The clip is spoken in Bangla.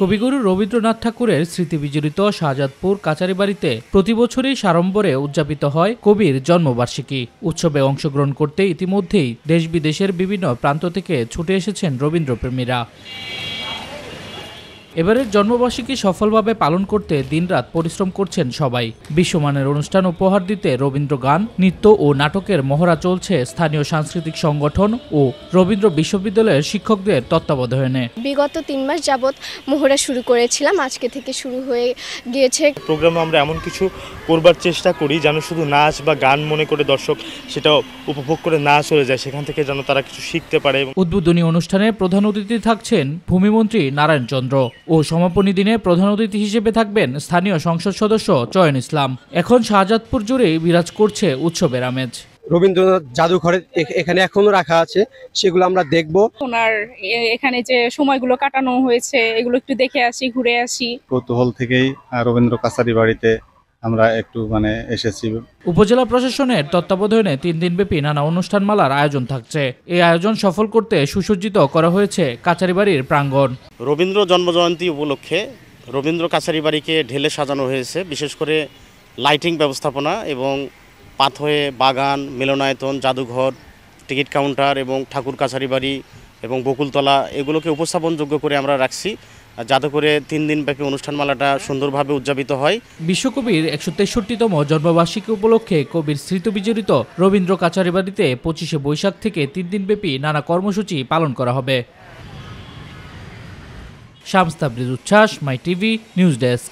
কবিগুরু রবীন্দ্রনাথ ঠাকুরের স্মৃতিবিজড়িত শাহজাদপুর কাচারিবাড়িতে প্রতি বছরই সাড়ম্বরে উদযাপিত হয় কবির জন্মবার্ষিকী। উৎসবে অংশগ্রহণ করতে ইতিমধ্যেই দেশ বিদেশের বিভিন্ন প্রান্ত থেকে ছুটে এসেছেন রবীন্দ্রপ্রেমীরা। এবারের জন্মবার্ষিকী সফলভাবে পালন করতে দিনরাত পরিশ্রম করছেন সবাই। বিশ্বমানের অনুষ্ঠান উপহার দিতে রবীন্দ্র গান, নৃত্য ও নাটকের মহড়া চলছে স্থানীয় সাংস্কৃতিক সংগঠন ও রবীন্দ্র বিশ্ববিদ্যালয়ের শিক্ষকদের তত্ত্বাবধানে। বিগত 3 মাস যাবৎ মহড়া শুরু করেছিলাম, আজকে থেকে শুরু হয়ে গিয়েছে। প্রোগ্রামে আমরা এমন কিছু করবার চেষ্টা করি যেন শুধু নাচ বা গান মনে করে দর্শক সেটা উপভোগ করে না চলে যায়, সেখান থেকে যেন তারা কিছু শিখতে পারে। উদ্বোধনী অনুষ্ঠানে প্রধান অতিথি থাকছেন ভূমিমন্ত্রী নারায়ণ চন্দ্র ও সমাপনী দিনে প্রধান অতিথি হিসেবে থাকবেন স্থানীয় সংসদ সদস্য চয়ন ইসলাম। এখন শাহজাদপুর জুড়ে বিরাজ করছে উৎসবের আমেজ। রবীন্দ্রনাথ জাদুঘরে এখানে এখনো রাখা আছে, সেগুলো আমরা দেখব। ওনার এখানে যে সময়গুলো কাটানো হয়েছে এগুলো একটু দেখে আসি, ঘুরে আসি। কৌতূহল থেকেই রবীন্দ্র কাছারিবাড়িতে আমরা একটু এসেছি। উপজেলা প্রশাসনের তত্ত্বাবধানে 3 দিনব্যাপী নানা অনুষ্ঠানমালার আয়োজন থাকছে। এই আয়োজন সফল করতে সুসজ্জিত করা হয়েছে কাচারিবাড়ির প্রাঙ্গণ। রবীন্দ্র জন্মজয়ন্তী উপলক্ষে রবীন্দ্র কাছারিবাড়িকে ঢেলে সাজানো হয়েছে, বিশেষ করে লাইটিং ব্যবস্থাপনা এবং পাথয়ে বাগান, মিলনায়তন, জাদুঘর, টিকিট কাউন্টার এবং ঠাকুর কাছারিবাড়ি এবং বকুলতলা এগুলোকে উপস্থাপনযোগ্য করে আমরা রাখছি, যাতে করে 3 দিনব্যাপী অনুষ্ঠানমালাটা সুন্দরভাবে উদযাপিত হয়। বিশ্বকবির 163তম জন্মবার্ষিকী উপলক্ষে কবির স্মৃতিবিজড়িত রবীন্দ্র কাচারিবাড়িতে 25শে বৈশাখ থেকে 3 দিনব্যাপী নানা কর্মসূচি পালন করা হবে। শামস তাবরিজ উচ্ছ্বাস, মাই টিভি নিউজ ডেস্ক।